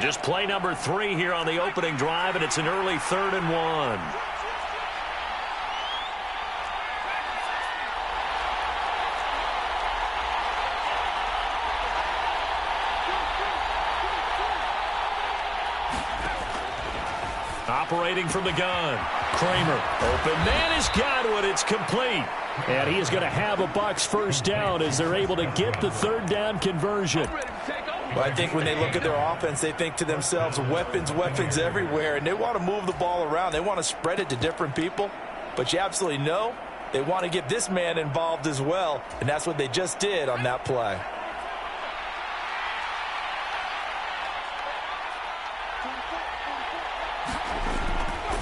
Just play number 3 here on the opening drive, and it's an early 3rd and 1. Operating from the gun. Kramer. Open man has got one. It's complete. And he is going to have a Bucs first down as they're able to get the 3rd down conversion. Well, I think when they look at their offense, they think to themselves, weapons, weapons everywhere, and they want to move the ball around. They want to spread it to different people, but you absolutely know they want to get this man involved as well, and that's what they just did on that play.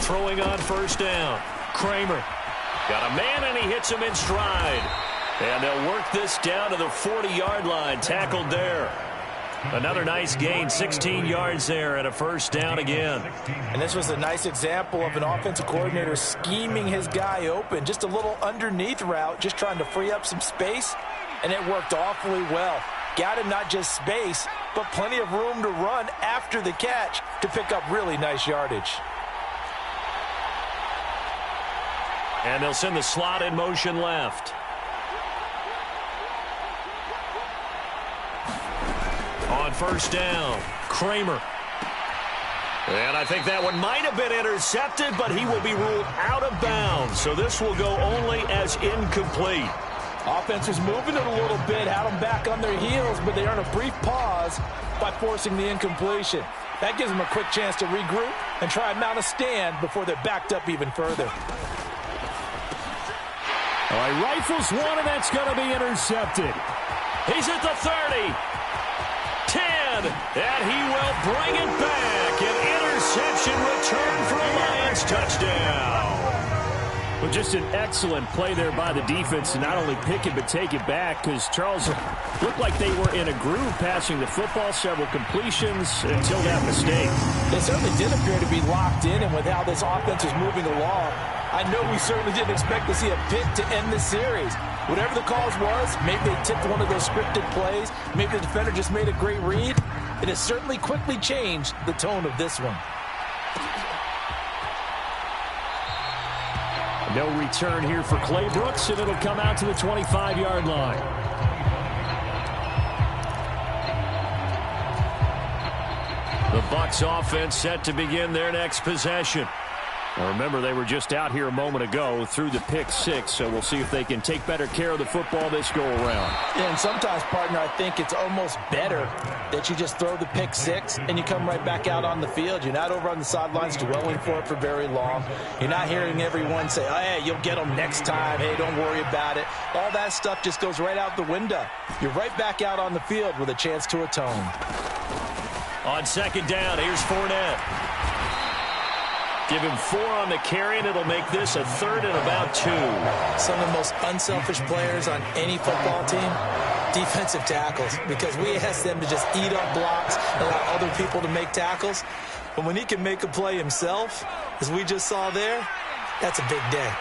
Throwing on first down. Kramer. Got a man, and he hits him in stride. And they'll work this down to the 40-yard line. Tackled there. Another nice gain, 16 yards there, and a first down again. And this was a nice example of an offensive coordinator scheming his guy open. Just a little underneath route, just trying to free up some space, and it worked awfully well. Got him not just space, but plenty of room to run after the catch to pick up really nice yardage. And they'll send the slot in motion left. On first down, Kramer. And I think that one might have been intercepted, but he will be ruled out of bounds. So this will go only as incomplete. Offense was moving it a little bit, had them back on their heels, but they earned a brief pause by forcing the incompletion. That gives them a quick chance to regroup and try and mount a stand before they're backed up even further. All right, rifles one, and that's going to be intercepted. He's at the 30. 10, and he will bring it back. An interception return for a Lions touchdown. Well, just an excellent play there by the defense to not only pick it but take it back, because Charles looked like they were in a groove passing the football, several completions until that mistake. They certainly did appear to be locked in, and with how this offense is moving along, I know we certainly didn't expect to see a pick to end the series. Whatever the cause was, maybe they tipped one of those scripted plays, maybe the defender just made a great read. It has certainly quickly changed the tone of this one. No return here for Clay Brooks, and it'll come out to the 25-yard line. The Bucs offense set to begin their next possession. Now remember, they were just out here a moment ago through the pick 6, so we'll see if they can take better care of the football this go-around. Yeah, and sometimes, partner, I think it's almost better that you just throw the pick 6 and you come right back out on the field. You're not over on the sidelines dwelling for it for very long. You're not hearing everyone say, oh, hey, you'll get them next time. Hey, don't worry about it. All that stuff just goes right out the window. You're right back out on the field with a chance to atone. On second down, here's Fournette. Give him 4 on the carry, and it'll make this a 3rd and about 2. Some of the most unselfish players on any football team, defensive tackles, because we ask them to just eat up blocks, allow other people to make tackles. But when he can make a play himself, as we just saw there, that's a big day.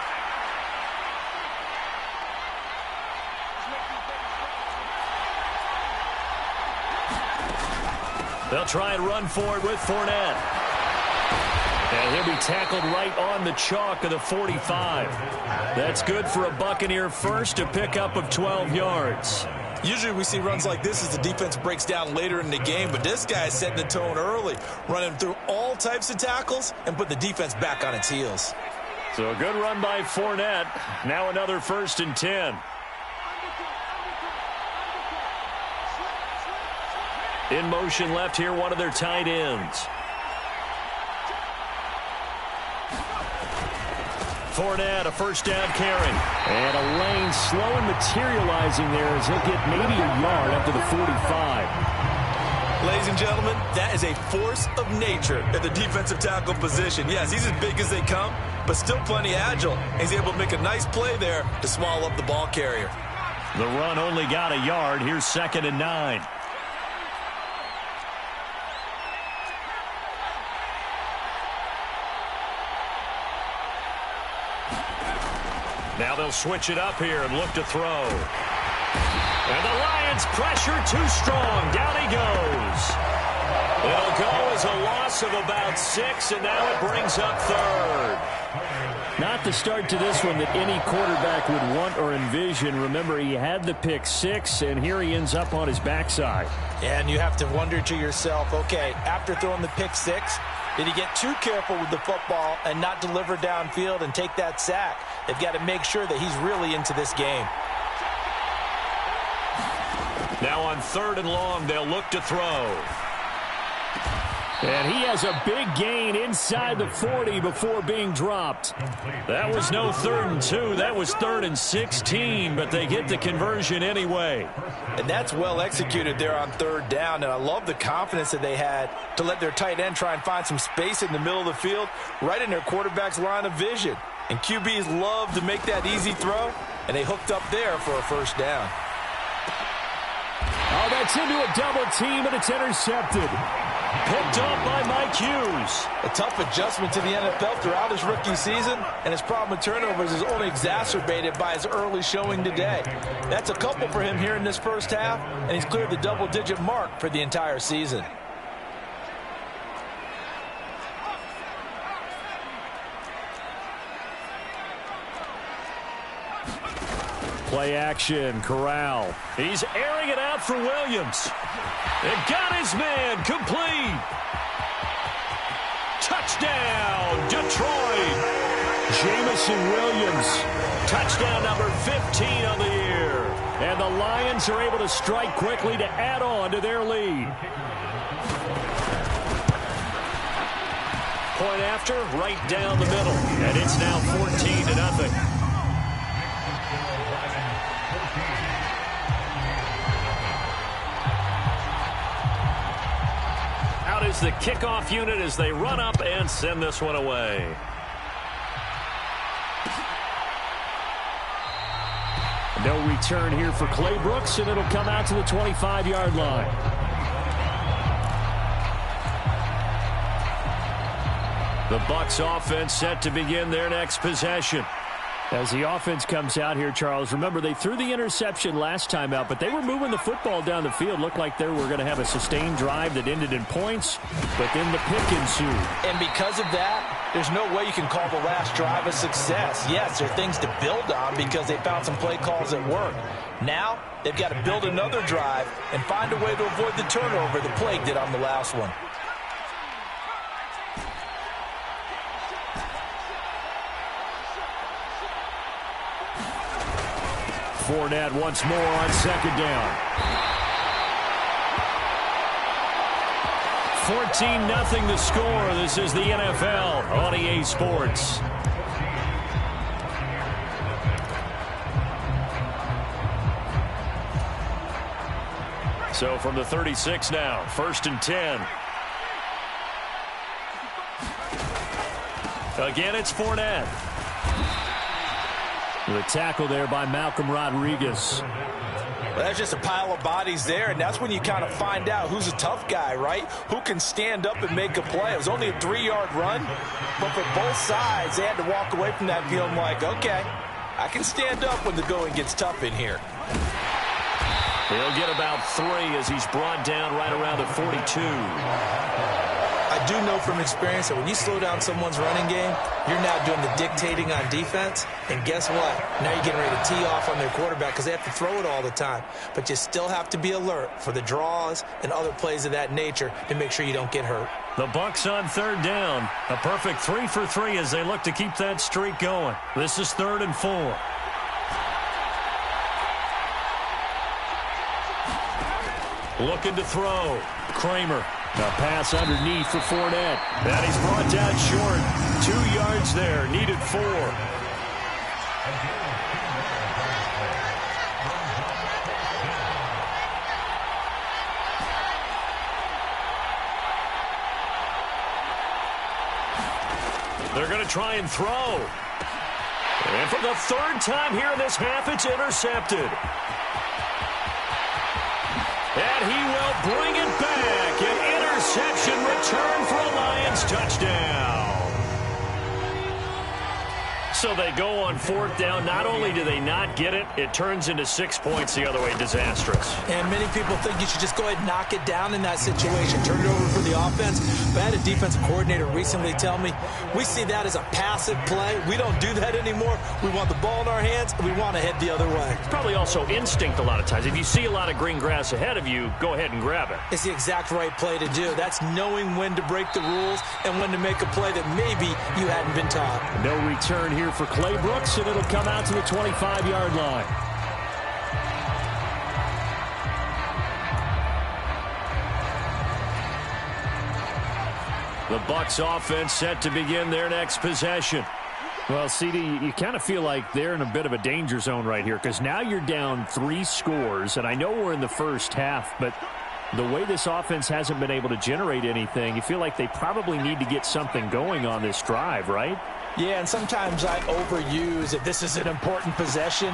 They'll try and run for it with Fournette. And he'll be tackled right on the chalk of the 45. That's good for a Buccaneer first, a pickup of 12 yards. Usually we see runs like this as the defense breaks down later in the game, but this guy is setting the tone early, running through all types of tackles and put the defense back on its heels. So a good run by Fournette. Now another 1st and 10. In motion left here, one of their tight ends. Fournette, a first down carry. And a lane slow and materializing there as he'll get maybe a yard up to the 45. Ladies and gentlemen, that is a force of nature at the defensive tackle position. Yes, he's as big as they come, but still plenty agile. He's able to make a nice play there to swallow up the ball carrier. The run only got a yard. Here's 2nd and 9. Now they'll switch it up here and look to throw. And the Lions pressure too strong. Down he goes. It'll go as a loss of about 6, and now it brings up third. Not the start to this one that any quarterback would want or envision. Remember, he had the pick 6, and here he ends up on his backside. And you have to wonder to yourself, okay, after throwing the pick 6, did he get too careful with the football and not deliver downfield and take that sack? They've got to make sure that he's really into this game. Now on 3rd and long, they'll look to throw. And he has a big gain inside the 40 before being dropped. That was no 3rd and 2. That was 3rd and 16, but they get the conversion anyway. And that's well executed there on 3rd down, and I love the confidence that they had to let their tight end try and find some space in the middle of the field, right in their quarterback's line of vision. And QBs love to make that easy throw, and they hooked up there for a 1st down. Oh, that's into a double team, and it's intercepted. Picked up by Mike Hughes. A tough adjustment to the NFL throughout his rookie season, and his problem with turnovers is only exacerbated by his early showing today. That's a couple for him here in this 1st half, and he's cleared the double-digit mark for the entire season. Play action, Corral. He's airing it out for Williams. They've got his man complete. Touchdown, Detroit. Jamison Williams. Touchdown number 15 on the year. And the Lions are able to strike quickly to add on to their lead. Point after, right down the middle. And it's now 14-0. Is the kickoff unit as they run up and send this one away. No return here for Clay Brooks, and it'll come out to the 25-yard line. The Bucs offense set to begin their next possession. As the offense comes out here, Charles, remember they threw the interception last time out, but they were moving the football down the field. Looked like they were going to have a sustained drive that ended in points, but then the pick ensued. And because of that, there's no way you can call the last drive a success. Yes, there are things to build on because they found some play calls that work. Now, they've got to build another drive and find a way to avoid the turnover the plague did on the last one. Fournette once more on 2nd down. 14-0 the score. This is the NFL on EA Sports. So from the 36 now, 1st and 10. Again, it's Fournette. The tackle there by Malcolm Rodriguez. Well, that's just a pile of bodies there, and that's when you kind of find out who's a tough guy, right? Who can stand up and make a play. It was only a 3-yard run, but for both sides, they had to walk away from that feeling like, okay, I can stand up when the going gets tough in here. He'll get about 3 as he's brought down right around the 42. I do know from experience that when you slow down someone's running game, you're now doing the dictating on defense. And guess what? Now you're getting ready to tee off on their quarterback because they have to throw it all the time. But you still have to be alert for the draws and other plays of that nature to make sure you don't get hurt. The Bucs on 3rd down. A perfect 3 for 3 as they look to keep that streak going. This is 3rd and 4. Looking to throw. Kramer. A pass underneath for Fournette. That he's brought down short. 2 yards there. Needed 4. They're going to try and throw. And for the 3rd time here in this half, it's intercepted. And he will bring it back. An interception return for a Lions touchdown. So they go on fourth down. Not only do they not get it, it turns into 6 points the other way. Disastrous. And many people think you should just go ahead and knock it down in that situation. Turn it over for the offense. But I had a defensive coordinator recently tell me, we see that as a passive play. We don't do that anymore. We want the ball in our hands, and we want to head the other way. It's probably also instinct a lot of times. If you see a lot of green grass ahead of you, go ahead and grab it. It's the exact right play to do. That's knowing when to break the rules and when to make a play that maybe you hadn't been taught. No return here for Clay Brooks, and it'll come out to the 25-yard line. The Bucs offense set to begin their next possession. Well, CD, you kind of feel like they're in a bit of a danger zone right here because now you're down 3 scores, and I know we're in the first half, but the way this offense hasn't been able to generate anything, you feel like they probably need to get something going on this drive, right? Yeah, and sometimes I overuse it. This is an important possession.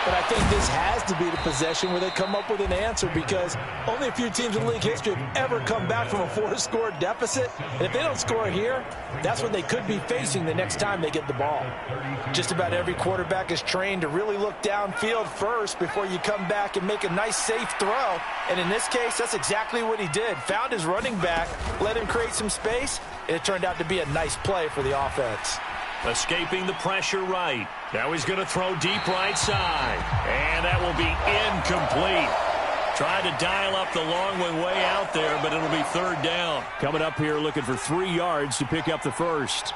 But I think this has to be the possession where they come up with an answer because only a few teams in league history have ever come back from a 4-score deficit. And if they don't score here, that's what they could be facing the next time they get the ball. Just about every quarterback is trained to really look downfield first before you come back and make a nice, safe throw. And in this case, that's exactly what he did. Found his running back, let him create some space, and it turned out to be a nice play for the offense. Escaping the pressure right. Now he's going to throw deep right side. And that will be incomplete. Tried to dial up the long one way out there, but it'll be third down. Coming up here looking for 3 yards to pick up the first.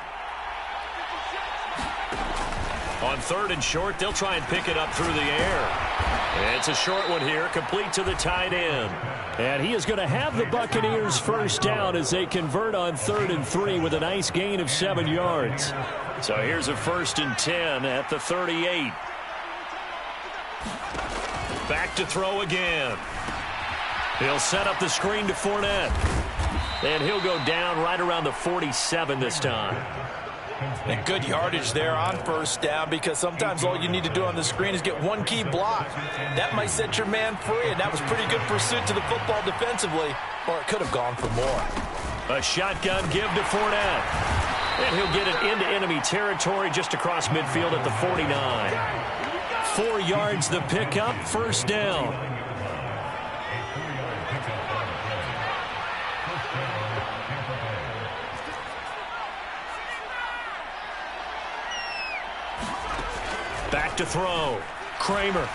On third and short, they'll try and pick it up through the air. It's a short one here, complete to the tight end. And he is going to have the Buccaneers first down as they convert on 3rd and 3 with a nice gain of 7 yards. So here's a 1st and 10 at the 38. Back to throw again. He'll set up the screen to Fournette. And he'll go down right around the 47 this time. And good yardage there on first down because sometimes all you need to do on the screen is get one key block. That might set your man free, and that was pretty good pursuit to the football defensively, or it could have gone for more. A shotgun give to Fournette. And he'll get it into enemy territory just across midfield at the 49. 4 yards the pickup, first down. Back to throw. Kramer.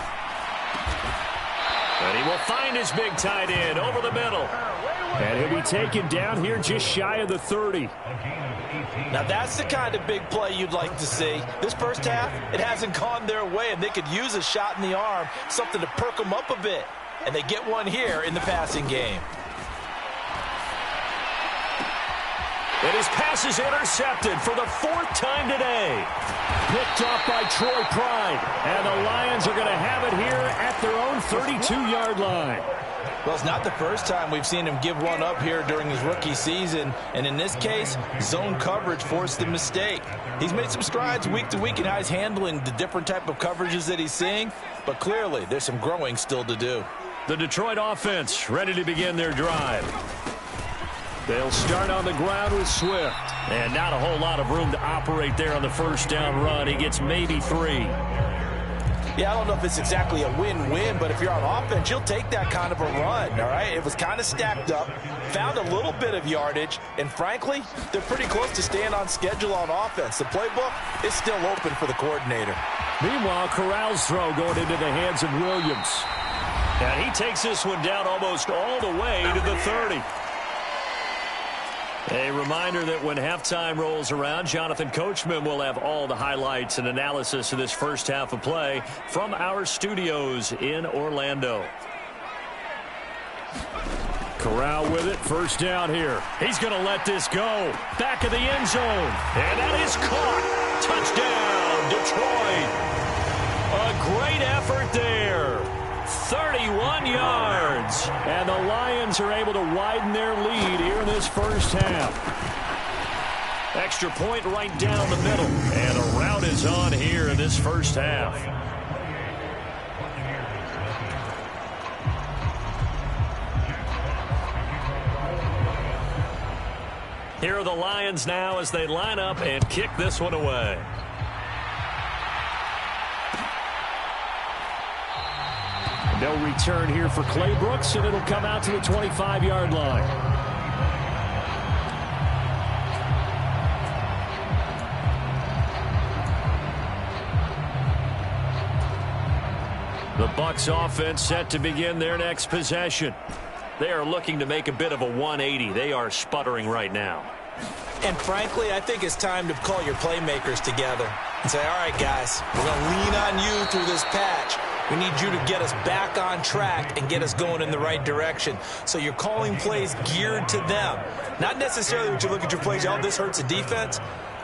And he will find his big tight end over the middle. And he'll be taken down here just shy of the 30. Now that's the kind of big play you'd like to see. This first half, it hasn't gone their way, and they could use a shot in the arm, something to perk them up a bit. And they get one here in the passing game. And his pass is intercepted for the 4th time today. Picked off by Troy Pride. And the Lions are going to have it here at their own 32-yard line. Well, it's not the first time we've seen him give one up here during his rookie season. And in this case, zone coverage forced the mistake. He's made some strides week to week in how he's handling the different type of coverages that he's seeing. But clearly, there's some growing still to do. The Detroit offense ready to begin their drive. They'll start on the ground with Swift. And not a whole lot of room to operate there on the first down run. He gets maybe 3. Yeah, I don't know if it's exactly a win-win, but if you're on offense, you'll take that kind of a run, all right? It was kind of stacked up, found a little bit of yardage, and frankly, they're pretty close to staying on schedule on offense. The playbook is still open for the coordinator. Meanwhile, Corral's throw going into the hands of Williams. And he takes this one down almost all the way to the 30. A reminder that when halftime rolls around, Jonathan Coachman will have all the highlights and analysis of this first half of play from our studios in Orlando. Corral with it, first down here. He's going to let this go. Back of the end zone. And that is caught. Touchdown, Detroit. A great effort there. 31 yards. And the Lions are able to widen their lead here in this first half. Extra point right down the middle. And a rout is on here in this first half. Here are the Lions now as they line up and kick this one away. No return here for Clay Brooks, and it'll come out to the 25-yard line. The Bucs offense set to begin their next possession. They are looking to make a bit of a 180. They are sputtering right now. And frankly, I think it's time to call your playmakers together and say, all right, guys, we're going to lean on you through this patch. We need you to get us back on track and get us going in the right direction. So you're calling plays geared to them. Not necessarily when you look at your plays, oh, this hurts the defense.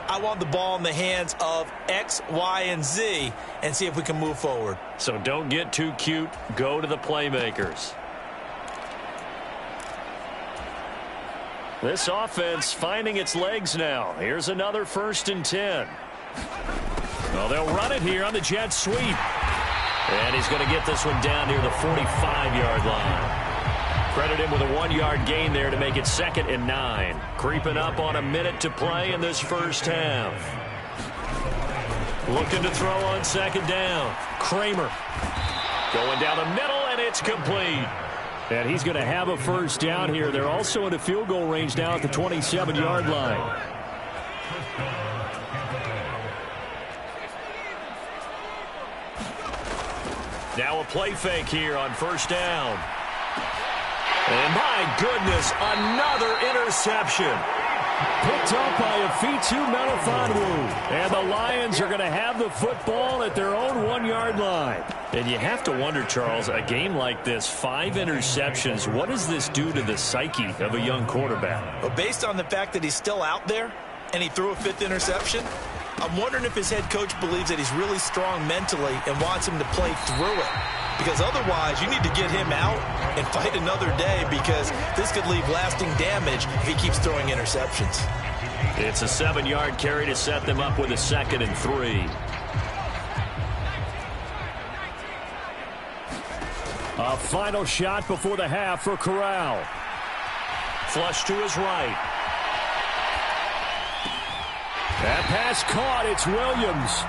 I want the ball in the hands of X, Y, and Z and see if we can move forward. So don't get too cute. Go to the playmakers. This offense finding its legs now. Here's another 1st and 10. Well, they'll run it here on the jet sweep. And he's going to get this one down near the 45-yard line. Credit him with a 1-yard gain there to make it 2nd and 9. Creeping up on a minute to play in this first half. Looking to throw on 2nd down. Kramer going down the middle, and it's complete. And he's going to have a 1st down here. They're also in a field goal range now at the 27-yard line. Now a play fake here on 1st down. And my goodness, another interception. Picked up by a Fitu Melifonwu. And the Lions are going to have the football at their own 1-yard line. And you have to wonder, Charles, a game like this, 5 interceptions, what does this do to the psyche of a young quarterback? Well, based on the fact that he's still out there and he threw a 5th interception, I'm wondering if his head coach believes that he's really strong mentally and wants him to play through it. Because otherwise, you need to get him out and fight another day, because this could leave lasting damage if he keeps throwing interceptions. It's a 7-yard carry to set them up with a 2nd and 3. A final shot before the half for Corral. Flush to his right. That pass caught. It's Williams.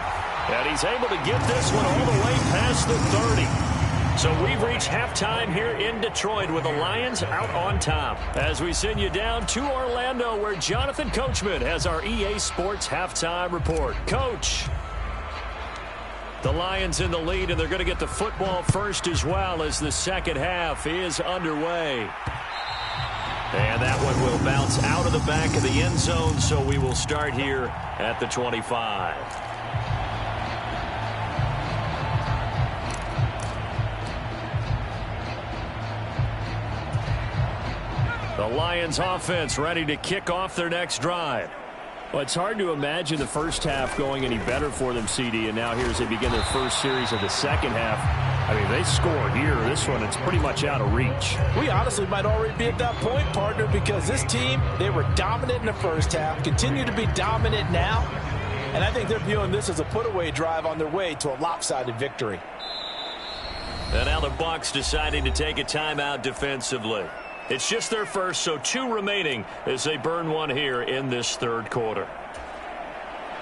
And he's able to get this one all the way past the 30. So we've reached halftime here in Detroit with the Lions out on top. As we send you down to Orlando, where Jonathan Coachman has our EA Sports halftime report. Coach. The Lions in the lead, and they're going to get the football first as well as the second half is underway. And that one will bounce out of the back of the end zone, so we will start here at the 25. The Lions offense ready to kick off their next drive. Well, it's hard to imagine the first half going any better for them, CD, and now here as they begin their first series of the second half. I mean, they scored here. This one, it's pretty much out of reach. We honestly might already be at that point, partner, because this team, they were dominant in the first half, continue to be dominant now, and I think they're viewing this as a put-away drive on their way to a lopsided victory. And now the Bucs deciding to take a timeout defensively. It's just their first, so 2 remaining as they burn one here in this third quarter.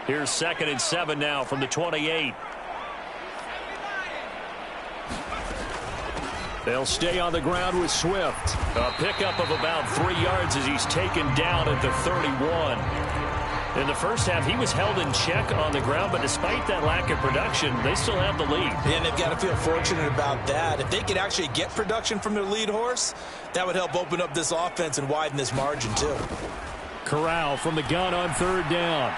Here's 2nd and 7 now from the 28. They'll stay on the ground with Swift. A pickup of about 3 yards as he's taken down at the 31. In the first half, he was held in check on the ground, but despite that lack of production, they still have the lead. And they've got to feel fortunate about that. If they could actually get production from their lead horse, that would help open up this offense and widen this margin, too. Corral from the gun on 3rd down.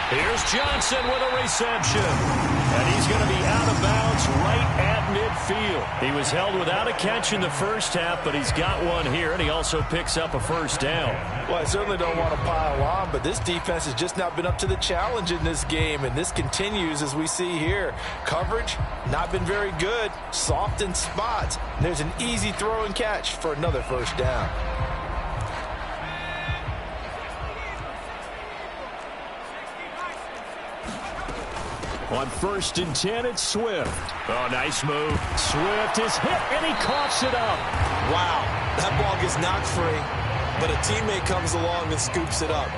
Here's Johnson with a reception. And he's going to be out of bounds right at midfield. He was held without a catch in the first half, but he's got one here, and he also picks up a 1st down. Well, I certainly don't want to pile on, but this defense has just not been up to the challenge in this game, and this continues as we see here. Coverage, not been very good, soft in spots. There's an easy throw and catch for another 1st down. On 1st and 10, it's Swift. Oh, nice move. Swift is hit, and he coughs it up. Wow, that ball gets knocked free, but a teammate comes along and scoops it up.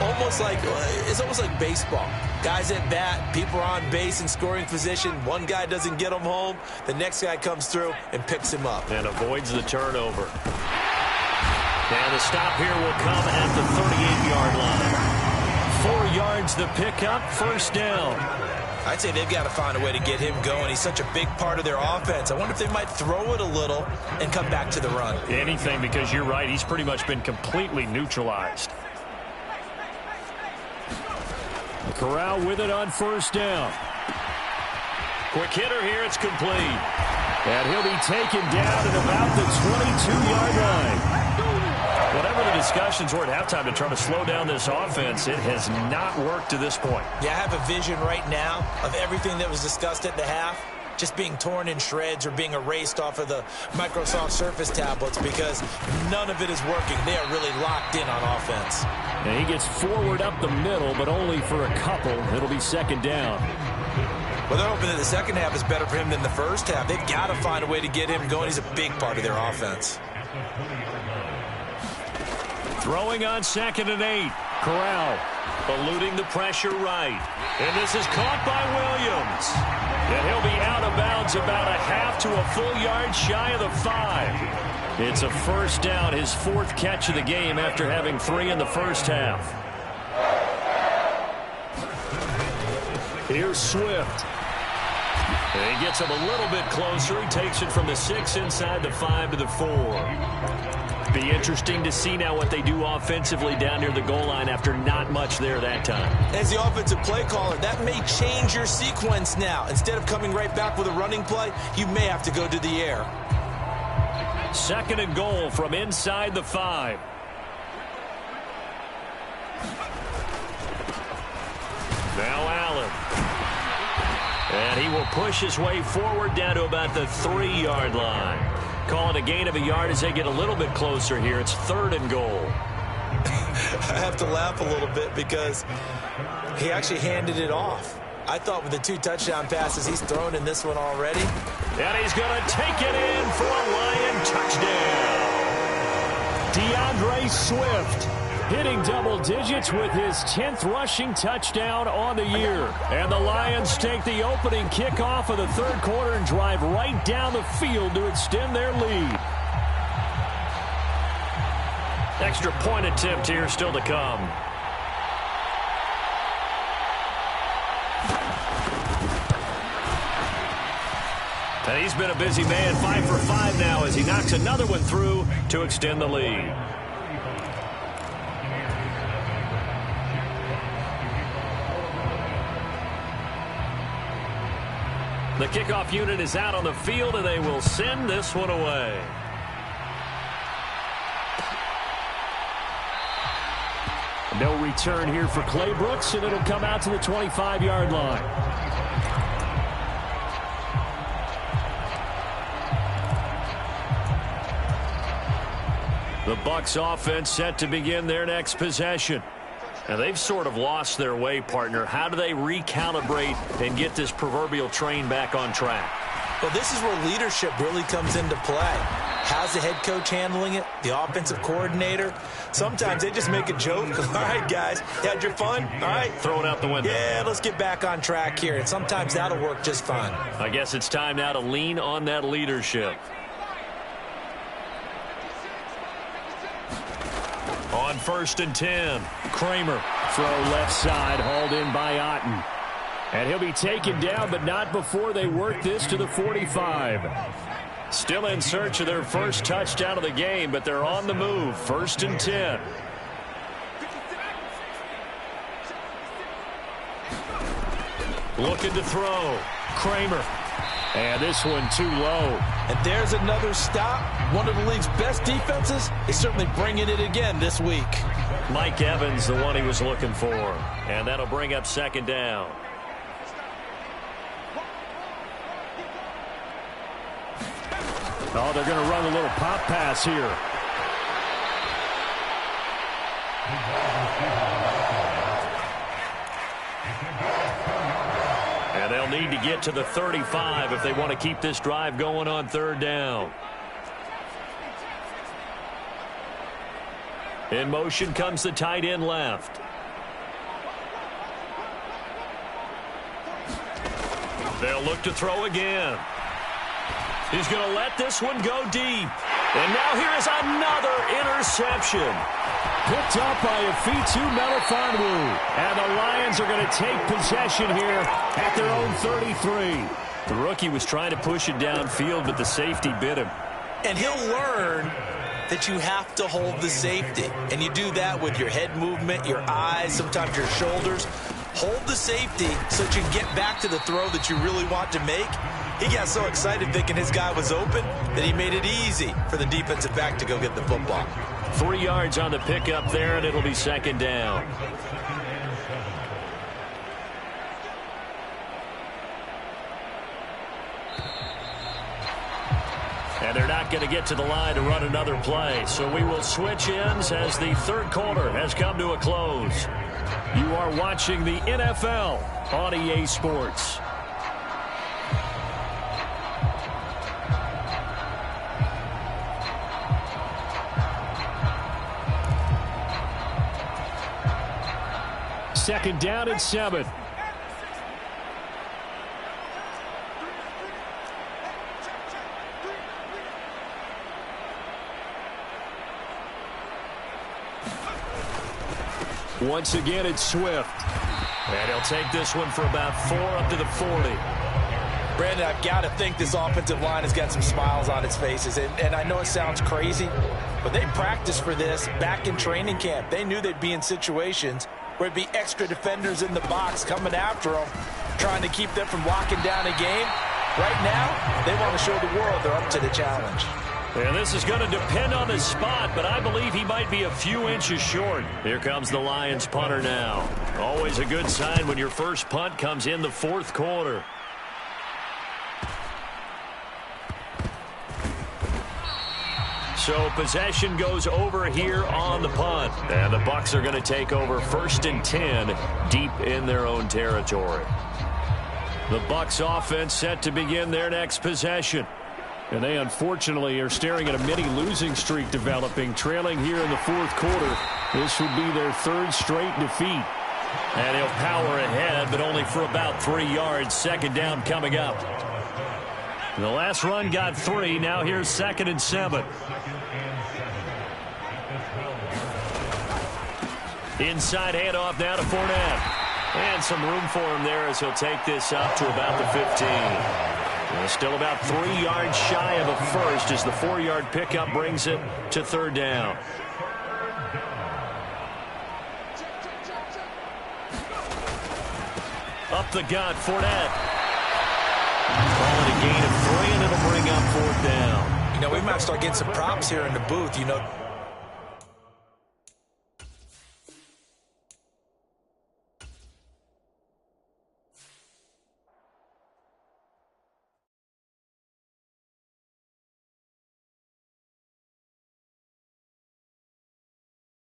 It's almost like baseball. Guys at bat, people are on base in scoring position. One guy doesn't get him home. The next guy comes through and picks him up. And avoids the turnover. And the stop here will come at the 38-yard line. 4 yards the pickup, first down. I'd say they've got to find a way to get him going. He's such a big part of their offense. I wonder if they might throw it a little and come back to the run. Anything, because you're right. He's pretty much been completely neutralized. Corral with it on first down. Quick hitter here. It's complete. And he'll be taken down at about the 22-yard line. Whatever the discussions were at halftime to try to slow down this offense, it has not worked to this point. Yeah, I have a vision right now of everything that was discussed at the half just being torn in shreds or being erased off of the Microsoft Surface tablets because none of it is working. They are really locked in on offense. And he gets forward up the middle, but only for a couple. It'll be second down. Well, they're hoping that the second half is better for him than the first half. They've got to find a way to get him going. He's a big part of their offense. Throwing on 2nd and 8. Corral eluding the pressure right. And this is caught by Williams. And he'll be out of bounds about a half to a full yard shy of the 5. It's a first down, his 4th catch of the game after having 3 in the first half. Here's Swift. And he gets him a little bit closer. He takes it from the 6 inside the 5 to the 4. Be interesting to see now what they do offensively down near the goal line after not much there that time. As the offensive play caller, that may change your sequence now. Instead of coming right back with a running play, you may have to go to the air. 2nd and goal from inside the 5. Now Allen. And he will push his way forward down to about the 3-yard line. Call it a gain of a yard as they get a little bit closer here. It's 3rd and goal. I have to laugh a little bit because he actually handed it off. I thought with the 2 touchdown passes, he's thrown in this one already. And he's going to take it in for a Lion touchdown. DeAndre Swift hitting double digits with his 10th rushing touchdown on the year. And the Lions take the opening kickoff of the 3rd quarter and drive right down the field to extend their lead. Extra point attempt here still to come. And he's been a busy man, 5 for 5 now as he knocks another one through to extend the lead. The kickoff unit is out on the field, and they will send this one away. No return here for Clay Brooks, and it'll come out to the 25-yard line. The Bucs offense set to begin their next possession. And they've sort of lost their way, partner. How do they recalibrate and get this proverbial train back on track? Well, this is where leadership really comes into play. How's the head coach handling it? The offensive coordinator? Sometimes they just make a joke. All right, guys, you had your fun? All right. Throw it out the window. Yeah, let's get back on track here. And sometimes that'll work just fine. I guess it's time now to lean on that leadership. On 1st and 10, Kramer. Throw left side, hauled in by Otten. And he'll be taken down, but not before they work this to the 45. Still in search of their first touchdown of the game, but they're on the move. 1st and 10. Looking to throw. Kramer. And this one too low. And there's another stop. One of the league's best defenses is certainly bringing it again this week. Mike Evans, the one he was looking for. And that'll bring up 2nd down. Oh, they're going to run a little pop pass here. And they'll need to get to the 35 if they want to keep this drive going on 3rd down. In motion comes the tight end left. They'll look to throw again. He's going to let this one go deep. And now here is another interception. Picked up by Afitu Melifonwu. And the Lions are going to take possession here at their own 33. The rookie was trying to push it downfield, but the safety bit him. And he'll learn that you have to hold the safety. And you do that with your head movement, your eyes, sometimes your shoulders. Hold the safety so that you can get back to the throw that you really want to make. He got so excited thinking his guy was open that he made it easy for the defensive back to go get the football. 3 yards on the pickup there, and it'll be second down. And they're not going to get to the line to run another play. So we will switch ends as the third quarter has come to a close. You are watching the NFL on EA Sports. Second down and 7. Once again, it's Swift. And he'll take this one for about 4 up to the 40. Brandon, I've got to think this offensive line has got some smiles on its faces. And I know it sounds crazy, but they practiced for this back in training camp. They knew they'd be in situations where it'd be extra defenders in the box coming after them, trying to keep them from locking down a game. Right now, they want to show the world they're up to the challenge. And this is going to depend on the spot, but I believe he might be a few inches short. Here comes the Lions punter now. Always a good sign when your first punt comes in the fourth quarter. So possession goes over here on the punt. And the Bucs are going to take over 1st and 10 deep in their own territory. The Bucs offense set to begin their next possession. And they unfortunately are staring at a mini losing streak developing, trailing here in the fourth quarter. This would be their 3rd straight defeat. And he'll power ahead, but only for about 3 yards. Second down coming up. The last run got 3. Now here's 2nd and 7. Inside handoff now to Fournette. And some room for him there as he'll take this up to about the 15. Still about 3 yards shy of a first as the 4-yard pickup brings it to 3rd down. Up the gut, Fournette. Call it a gain of 3, and it'll bring up 4th down. You know, we might start getting some props here in the booth. You know,